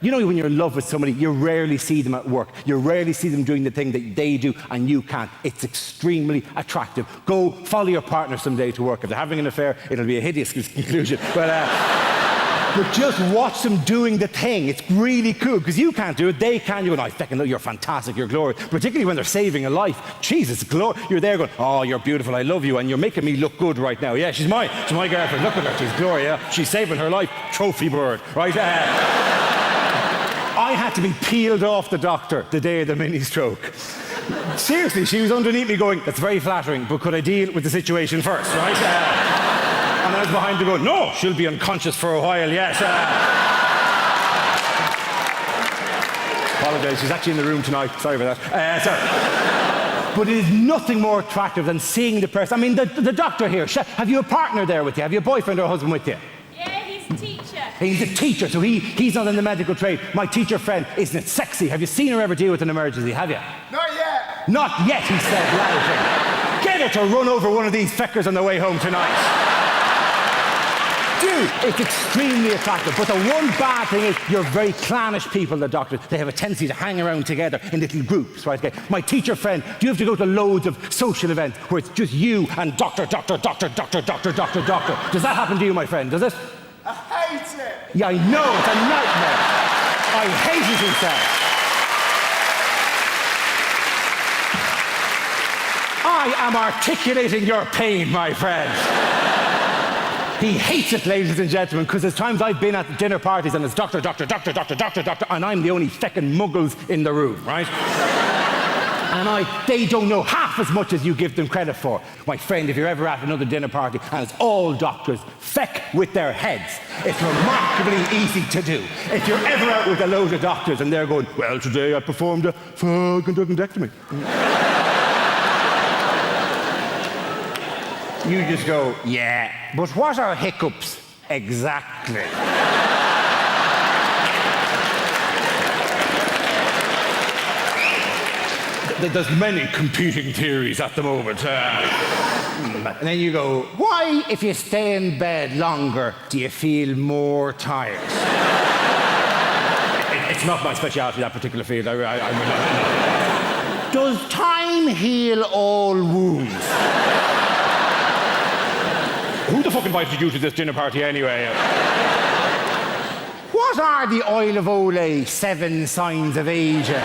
You know, when you're in love with somebody, you rarely see them at work. You rarely see them doing the thing that they do and you can't. It's extremely attractive. Go follow your partner someday to work. If they're having an affair, it'll be a hideous conclusion. But just watch them doing the thing. It's really cool, because you can't do it, they can. You go, I fucking know, you're fantastic, you're glorious. Particularly when they're saving a life. Jesus, you're there going, oh, you're beautiful, I love you, and you're making me look good right now. Yeah, she's my girlfriend, look at her, she's Gloria. She's saving her life, trophy bird, right? I had to be peeled off the doctor the day of the mini stroke. Seriously, she was underneath me going, that's very flattering, but could I deal with the situation first, right? And I was behind her going, no, she'll be unconscious for a while, yes. Apologise, she's actually in the room tonight. Sorry about that. But it is nothing more attractive than seeing the person. I mean, the doctor here, have you a partner there with you? Have you a boyfriend or a husband with you? Yeah, he's a teacher. He's a teacher, so he's not in the medical trade. My teacher friend, isn't it sexy? Have you seen her ever deal with an emergency, have you? Not yet. Not yet, he said, laughing. Get her to run over one of these feckers on the way home tonight. Dude, it's extremely attractive, but the one bad thing is you're very clannish people, the doctors. They have a tendency to hang around together in little groups, right? Okay. My teacher friend, do you have to go to loads of social events where it's just you and doctor? Does that happen to you, my friend? Does it? I hate it. Yeah, I know, it's a nightmare. I hate it, he said. I am articulating your pain, my friend. He hates it, ladies and gentlemen, because there's times I've been at dinner parties and it's doctor, and I'm the only feckin' muggles in the room, right? And they don't know half as much as you give them credit for. My friend, if you're ever at another dinner party and it's all doctors, feck with their heads. It's remarkably easy to do. If you're ever out with a load of doctors and they're going, well, today I performed a fucking duodectomy. You just go, yeah, but what are hiccups exactly? There's many competing theories at the moment. And then you go, why, if you stay in bed longer, do you feel more tired? It's not my speciality, that particular field. Does time heal all wounds? Who the fuck invited you to this dinner party anyway? What are the oil of Olay 7 signs of aging?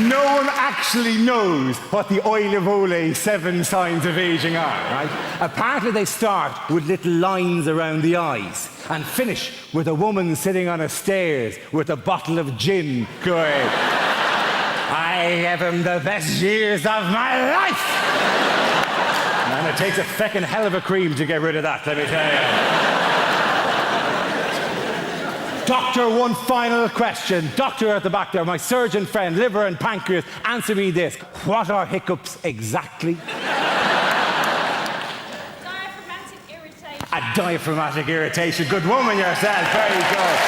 No one actually knows what the oil of Olay 7 signs of aging are, right? Apparently they start with little lines around the eyes and finish with a woman sitting on a stairs with a bottle of gin going, I have him the best years of my life! And it takes a feckin' hell of a cream to get rid of that, let me tell you. Doctor, one final question. Doctor at the back there, my surgeon friend, liver and pancreas, answer me this. What are hiccups exactly? Diaphragmatic irritation. A diaphragmatic irritation. Good woman yourself. Very good.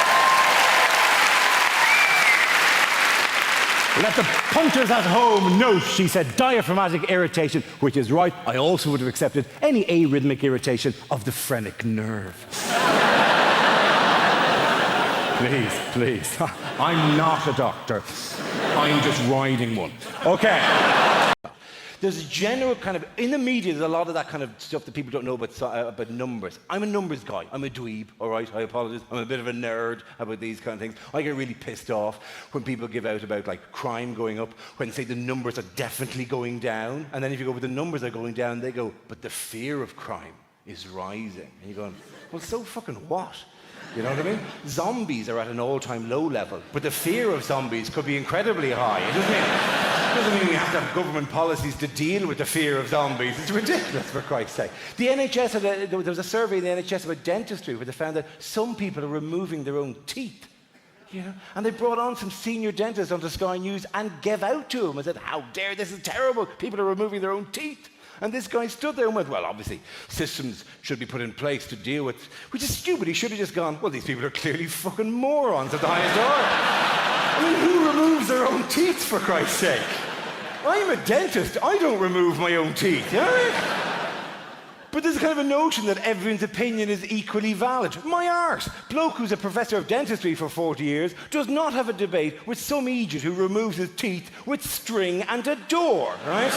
Let the punters at home note, she said, diaphragmatic irritation, which is right. I also would have accepted any arrhythmic irritation of the phrenic nerve. Please. I'm not a doctor. I'm just riding one. Okay. There's a general kind of, in the media, there's a lot of that kind of stuff that people don't know about numbers. I'm a numbers guy. I'm a dweeb, all right? I apologize. I'm a bit of a nerd about these kind of things. I get really pissed off when people give out about, like, crime going up, when they say the numbers are definitely going down. And then if you go, but the numbers are going down, they go, but the fear of crime is rising. And you're going, well, so fucking what? You know what I mean? Zombies are at an all-time low level, but the fear of zombies could be incredibly high. It doesn't mean we have to have government policies to deal with the fear of zombies. It's ridiculous, for Christ's sake. The NHS, there was a survey in the NHS about dentistry where they found that some people are removing their own teeth. You know? And they brought on some senior dentists onto Sky News and gave out to them and said, how dare, this is terrible. People are removing their own teeth. And this guy stood there and went, well, obviously, systems should be put in place to deal with, which is stupid. He should have just gone, well, these people are clearly fucking morons at the highest order. I mean, who removes their own teeth, for Christ's sake? I'm a dentist. I don't remove my own teeth. You know what I mean? But there's kind of a notion that everyone's opinion is equally valid. My arse! Bloke who's a professor of dentistry for 40 years does not have a debate with some idiot who removes his teeth with string and a door, right?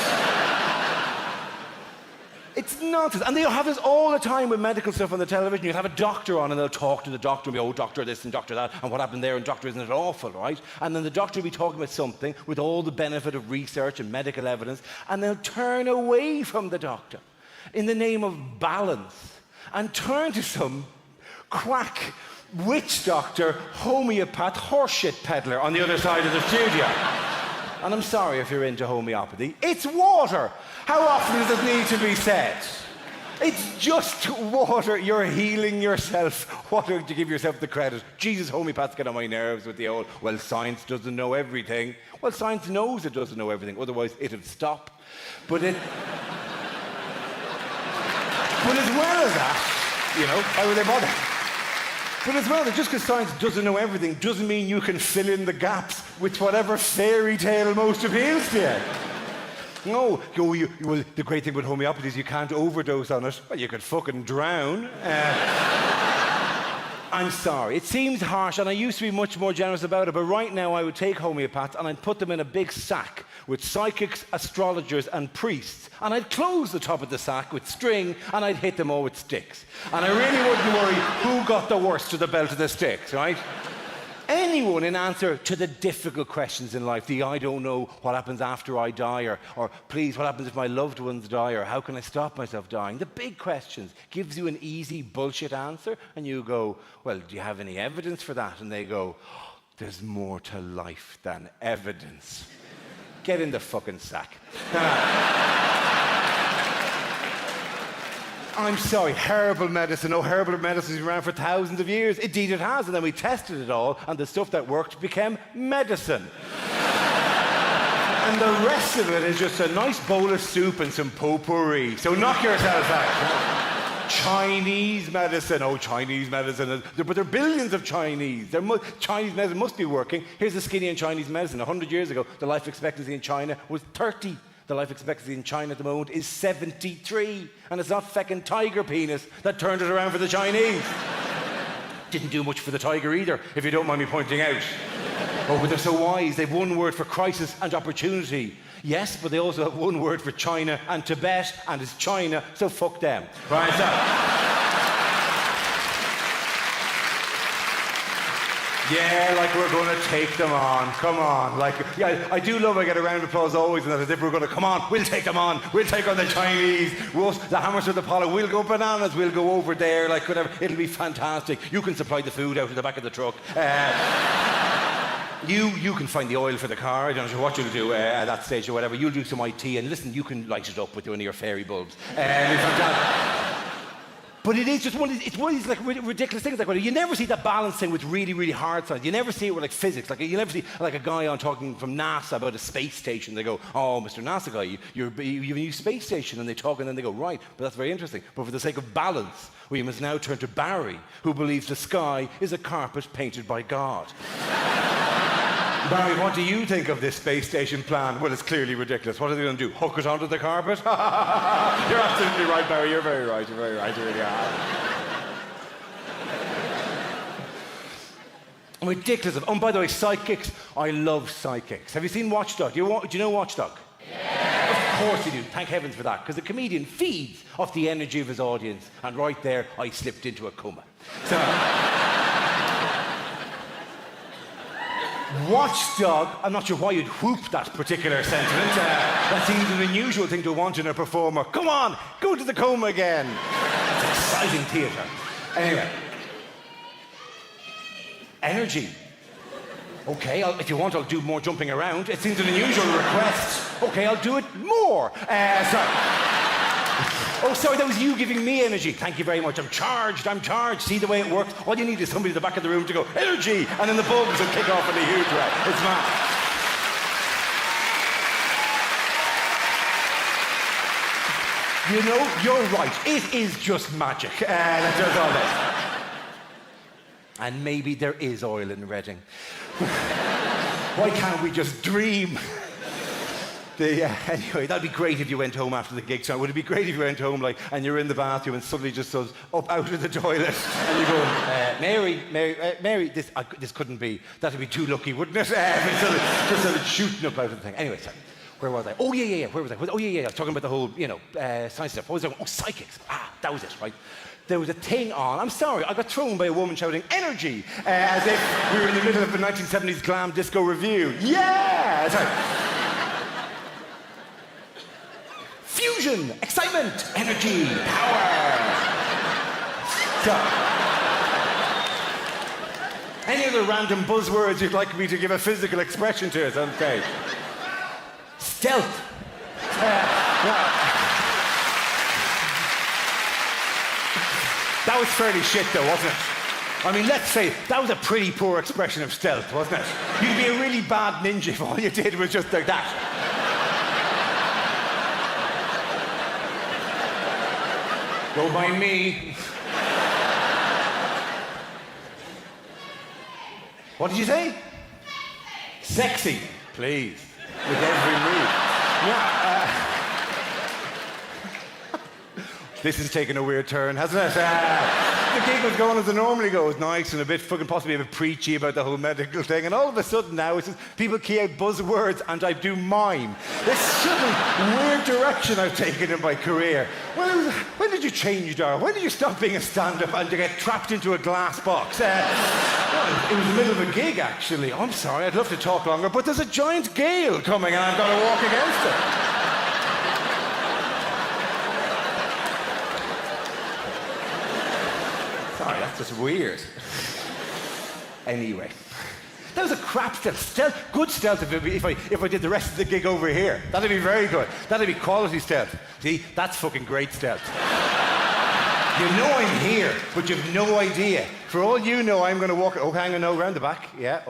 It's nonsense. And they'll have this all the time with medical stuff on the television. You'll have a doctor on and they'll talk to the doctor and be, oh, doctor this and doctor that, and what happened there, and doctor, isn't it awful, right? And then the doctor will be talking about something with all the benefit of research and medical evidence, and they'll turn away from the doctor in the name of balance and turn to some quack witch doctor, homeopath, horseshit peddler on the other side of the studio. And I'm sorry if you're into homeopathy. It's water. How often does it need to be said? It's just water. You're healing yourself. What do you give yourself the credit? Jesus, homeopaths get on my nerves with the old, well, science doesn't know everything. Well, science knows it doesn't know everything. Otherwise, it'd stop. But as well as that, you know, why would they bother? But as well, just because science doesn't know everything doesn't mean you can fill in the gaps with whatever fairy tale most appeals to you. No, well, the great thing with homeopathy is you can't overdose on it. Well, you could fucking drown. I'm sorry, it seems harsh, and I used to be much more generous about it, but right now I would take homeopaths and I'd put them in a big sack with psychics, astrologers, and priests, and I'd close the top of the sack with string, and I'd hit them all with sticks. And I really wouldn't worry who got the worst of the belt of the sticks, right? Anyone in answer to the difficult questions in life, the I don't know what happens after I die, or please, what happens if my loved ones die, or how can I stop myself dying? The big questions gives you an easy bullshit answer, and you go, well, do you have any evidence for that? And they go, oh, there's more to life than evidence. Get in the fucking sack. I'm sorry, herbal medicine. Oh, herbal medicine's been around for thousands of years. Indeed it has, and then we tested it all, and the stuff that worked became medicine. And the rest of it is just a nice bowl of soup and some potpourri. So knock yourself out. Chinese medicine. Oh, Chinese medicine. But there are billions of Chinese. Chinese medicine must be working. Here's the skinny in Chinese medicine. 100 years ago, the life expectancy in China was 30. The life expectancy in China at the moment is 73. And it's not feckin' tiger penis that turned it around for the Chinese. Didn't do much for the tiger either, if you don't mind me pointing out. Oh, but they're so wise. They've one word for crisis and opportunity. Yes, but they also have one word for China and Tibet, and it's China, so fuck them. Right, so... Yeah, like we're going to take them on. Come on. Like, yeah, I do love I get a round of applause always, and that as if we're going to, come on, we'll take them on. We'll take on the Chinese. The Hammersmith Apollo. We'll go bananas. We'll go over there. Like, whatever. It'll be fantastic. You can supply the food out of the back of the truck. You can find the oil for the car. I don't know what you'll do at that stage or whatever. You'll do some IT, and listen, you can light it up with one of your fairy bulbs. But it is just one of these like ridiculous things. Like, you never see that balance thing with really, really hard science. You never see it with like physics. Like, you never see like a guy on talking from NASA about a space station. They go, "Oh, Mr. NASA guy, you have a new space station," and they talk, and then they go, "Right, but that's very interesting. But for the sake of balance, we must now turn to Barry, who believes the sky is a carpet painted by God." Barry, what do you think of this space station plan? Well, it's clearly ridiculous. What are they going to do? Hook it onto the carpet? You're absolutely right, Barry. You're very right. You're very right. You really are. Ridiculous. Oh, and by the way, psychics. I love psychics. Have you seen Watchdog? Do you know Watchdog? Yeah. Of course you do. Thank heavens for that. Because the comedian feeds off the energy of his audience. And right there, I slipped into a coma. So... Watchdog, I'm not sure why you'd whoop that particular sentiment. That seems an unusual thing to want in a performer. Come on, go to the coma again. It's exciting theatre. Anyway. Energy. Okay, if you want, I'll do more jumping around. It seems an unusual request. Okay, I'll do it more. Sorry. Oh, sorry, that was you giving me energy. Thank you very much. I'm charged. See the way it works? All you need is somebody at the back of the room to go, energy, and then the bulbs will kick off in a huge way. It's mad. You know, you're right. It is just magic. That does all this. And maybe there is oil in Reading. Why can't we just dream? Anyway, that'd be great if you went home after the gig. So would it be great if you went home, like, and you're in the bathroom and suddenly just goes up out of the toilet and you go, Mary, this couldn't be. That'd be too lucky, wouldn't it? Just sort of shooting up out of the thing. Anyway, sorry. Where was I? Oh, yeah. Where was I? Oh, yeah. I was talking about the whole, science stuff. What was I going? Oh, psychics. That was it, right? There was a thing on. I'm sorry, I got thrown by a woman shouting energy as if we were in the middle of a 1970s glam disco review. Yeah! Sorry. Fusion, excitement, energy, power. So, any other random buzzwords you'd like me to give a physical expression to us on stage? Stealth. That was fairly shit though, wasn't it? I mean, let's say that was a pretty poor expression of stealth, wasn't it? You'd be a really bad ninja if all you did was just like that. Go by me. What did you say? Sexy, please. With every move. Yeah. This is taking a weird turn, hasn't it? The gig was going as it normally goes, nice and a bit fucking possibly a bit preachy about the whole medical thing, and all of a sudden now it's just people key out buzzwords and I do mime. This sudden weird direction I've taken in my career. Well, when did you change, Dara? When did you stop being a stand-up and to get trapped into a glass box? Well, it was the middle of a gig, actually. I'm sorry, I'd love to talk longer, but there's a giant gale coming and I've got to walk against it. Sorry, that's just weird. Anyway, that was a crap stealth. Good stealth if I did the rest of the gig over here. That'd be very good. That'd be quality stealth. See, that's fucking great stealth. You know I'm here, but you've no idea. For all you know, I'm going to walk. Oh, hang on, no, round the back. Yeah.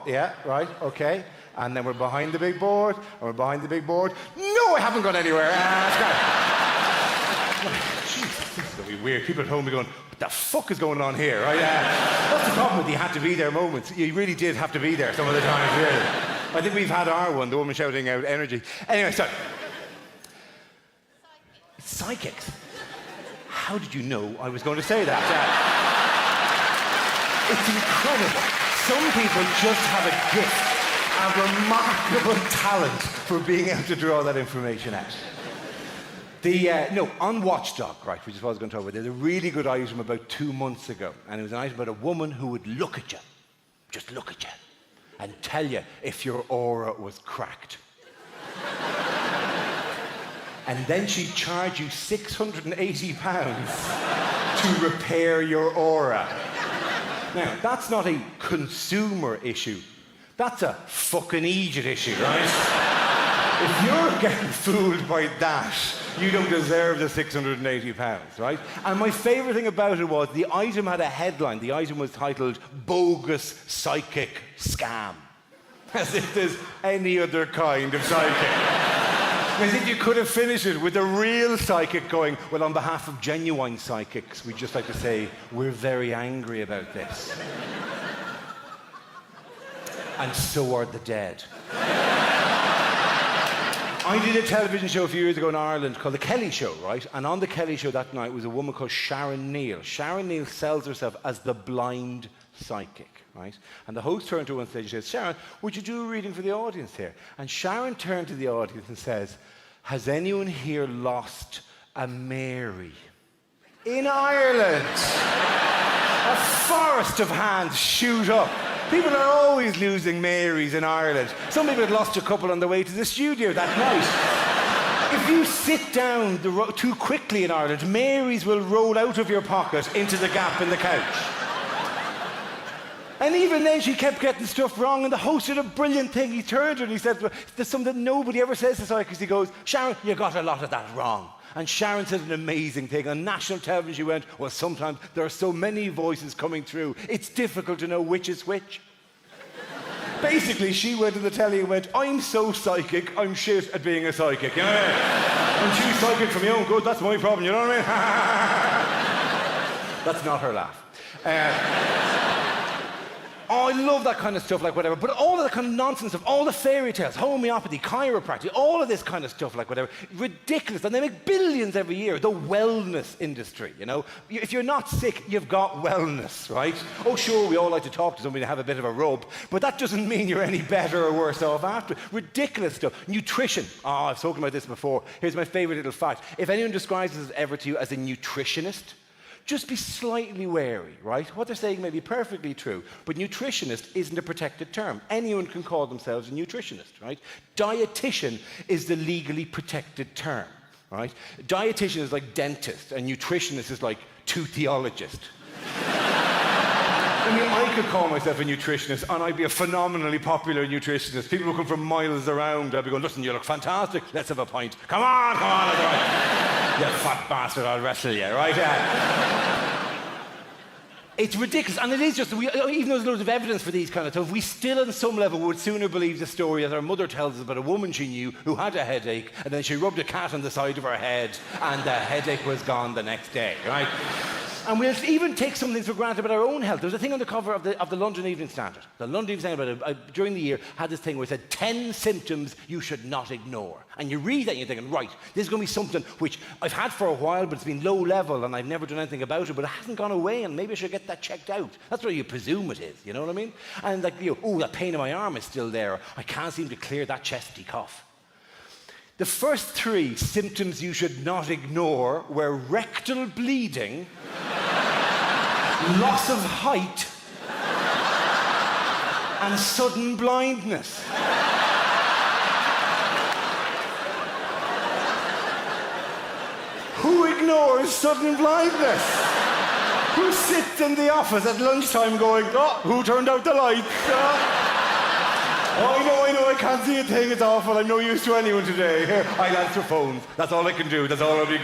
Yeah. Right. Okay. And then we're behind the big board. And we're behind the big board. No, I haven't gone anywhere. Jeez, this is going to be weird. People at home are going, what the fuck is going on here? Right? That's the problem with the had to be there moments. You really did have to be there some of the times, really. I think we've had our one, the woman shouting out energy. Anyway, so. Psychics. How did you know I was going to say that? It's incredible. Some people just have a gift, a remarkable talent for being able to draw that information out. On Watchdog, right, which is what I was going to talk about, there's a really good item about 2 months ago, and it was an item about a woman who would look at you, just look at you, and tell you if your aura was cracked. And then she'd charge you £680 to repair your aura. Now, that's not a consumer issue. That's a fucking Egypt issue, right? If you're getting fooled by that, you don't deserve the £680, right? And my favourite thing about it was the item had a headline. The item was titled, Bogus Psychic Scam. As if there's any other kind of psychic. As if you could have finished it with a real psychic going, well, on behalf of genuine psychics, we'd just like to say, we're very angry about this. And so are the dead. I did a television show a few years ago in Ireland called The Kelly Show, right? And on The Kelly Show that night was a woman called Sharon Neal. Sharon Neal sells herself as the blind psychic, right? And the host turned to her on stage and says, Sharon, would you do a reading for the audience here? And Sharon turned to the audience and says, has anyone here lost a Mary? In Ireland! A forest of hands shoot up. People are always losing Marys in Ireland. Some people had lost a couple on the way to the studio that night. If you sit down too quickly in Ireland, Marys will roll out of your pocket into the gap in the couch. And even then, she kept getting stuff wrong, and the host did a brilliant thing. He turned to her and he said, there's something that nobody ever says to psychics. He goes, Sharon, you got a lot of that wrong. And Sharon said an amazing thing. On national television, she went, well, sometimes there are so many voices coming through, it's difficult to know which is which. Basically, she went to the telly and went, I'm so psychic, I'm shit at being a psychic. You know what I mean? And she's psychic for my own good, that's my problem, you know what I mean? That's not her laugh. Oh, I love that kind of stuff, like whatever. But all of the kind of nonsense of all the fairy tales, homeopathy, chiropractic, all of this kind of stuff, like whatever, ridiculous. And they make billions every year. The wellness industry, you know. If you're not sick, you've got wellness, right? Oh, sure, we all like to talk to somebody to have a bit of a rub, but that doesn't mean you're any better or worse off after. Ridiculous stuff. Nutrition. Oh, I've spoken about this before. Here's my favorite little fact. If anyone describes us ever to you as a nutritionist, just be slightly wary, right? What they're saying may be perfectly true, but nutritionist isn't a protected term. Anyone can call themselves a nutritionist, right? Dietitian is the legally protected term, right? Dietitian is like dentist, and nutritionist is like toothologist. I mean, I could call myself a nutritionist, and I'd be a phenomenally popular nutritionist. People would come from miles around. I'd be going, listen, you look fantastic. Let's have a pint. Come on, let's have a pint. You fat bastard, I'll wrestle you, right? It's ridiculous, and it is just, even though there's loads of evidence for these kind of stuff, we still, on some level, would sooner believe the story that our mother tells us about a woman she knew who had a headache, and then she rubbed a cat on the side of her head, and the headache was gone the next day, right? And we'll even take some things for granted about our own health. There was a thing on the cover of the London Evening Standard. The London Evening Standard, during the year, had this thing where it said 10 symptoms you should not ignore. And you read that and you're thinking, right, this is going to be something which I've had for a while, but it's been low level and I've never done anything about it, but it hasn't gone away, and maybe I should get that checked out. That's what you presume it is, you know what I mean? And like, oh, that pain in my arm is still there. I can't seem to clear that chesty cough. The first 3 symptoms you should not ignore were rectal bleeding, loss of height, and sudden blindness. Who ignores sudden blindness? Who sits in the office at lunchtime going, oh, who turned out the lights? Oh, I know, I can't see a thing, it's awful, I'm no use to anyone today. Here, I'll answer phones. That's all I can do, that's all I'll be...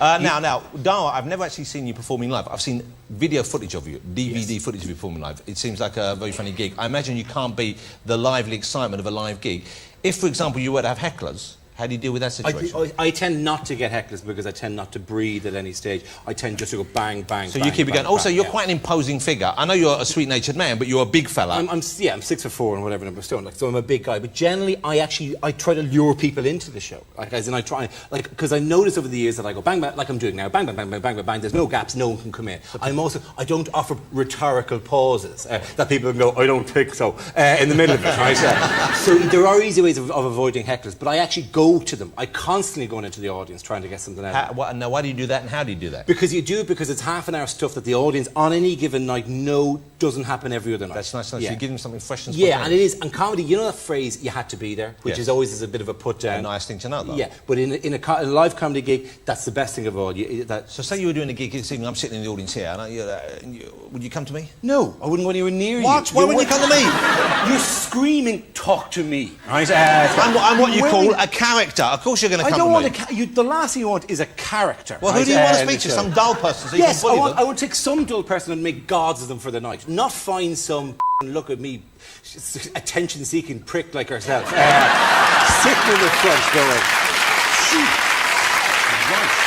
Now, Dara, I've never actually seen you performing live. I've seen video footage of you, DVD footage of you performing live. It seems like a very funny gig. I imagine you can't beat the lively excitement of a live gig. If, for example, you were to have hecklers, how do you deal with that situation? I tend not to get hecklers because I tend not to breathe at any stage. I tend just to go bang, bang, so bang, you keep it bang, going. Also, bang, you're quite an imposing figure. I know you're a sweet-natured man, but you're a big fella. I'm 6'4" and whatever number stone, so I'm a big guy. But generally, I try to lure people into the show. Because I notice over the years that I go bang, bang, like I'm doing now, bang, bang, bang, bang, bang, bang, bang. There's no gaps, no one can come in. I don't offer rhetorical pauses that people can go, I don't think so, in the middle of it, right? So there are easy ways of avoiding hecklers, but I actually go to them. I constantly going into the audience trying to get something out of them. Now, why do you do that, and how do you do that? Because you do it because it's half an hour stuff that the audience on any given night doesn't happen every other night. That's nice. Yeah. So you give them something fresh and spontaneous. Yeah, and it is. And comedy, you know that phrase, you had to be there, which is always a bit of a put down. A nice thing to know, though. Yeah, but in a live comedy gig, that's the best thing of all. So say you were doing a gig this evening, I'm sitting in the audience here, and would you come to me? No, I wouldn't go anywhere near you. What? Why wouldn't you come to me? You're screaming, talk to me. Right? I'm what you call a character. Of course you're going to come to me. I don't want the last thing you want is a character. Well, who do you want to speak to? Some dull person so you can bully them? I would take some dull person and make gods of them for the night. Not find some look at me, attention-seeking prick like herself. Sitting in the front going, right.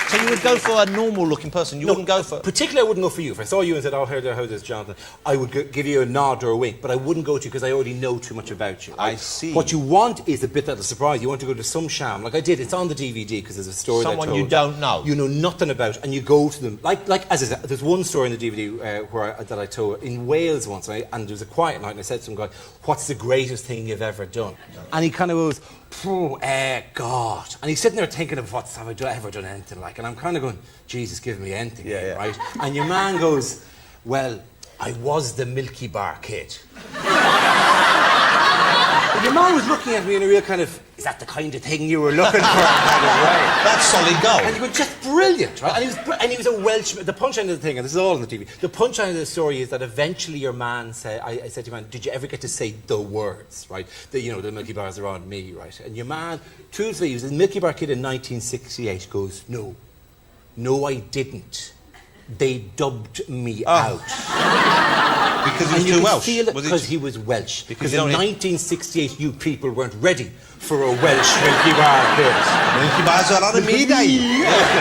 So you would go for a normal-looking person? You wouldn't go for... Particularly, I wouldn't go for you. If I saw you and said, oh, how does Jonathan? I would give you a nod or a wink, but I wouldn't go to you because I already know too much about you. I see. What you want is a bit that'll surprise you. You want to go to some sham, like I did. It's on the DVD because there's a story that I told. Someone you don't know. You know nothing about, and you go to them. Like as I said, there's one story in the DVD that I told in Wales once, and there was a quiet night, and I said to some guy, what's the greatest thing you've ever done? And he kind of goes, God. And he's sitting there thinking of have I ever done anything like? And I'm kind of going, Jesus, give me anything, right? And your man goes, well, I was the Milky Bar Kid. And your man was looking at me in a real kind of, is that the kind of thing you were looking for? Kind of way. That's solid gold. And you go, just brilliant, right? And he was a Welshman. The punchline of the thing, and this is all on the TV, the punchline of the story is that eventually your man said, I said to your man, did you ever get to say the words, right? The Milky Bars are on me, right? And your man, truthfully, he was a Milky Bar Kid in 1968, goes, no, I didn't. They dubbed me out. Because he was too Welsh? Because he was Welsh. Because in 1968, you people weren't ready for a Welsh Milky Bar Kid. Milky Bars are on me day.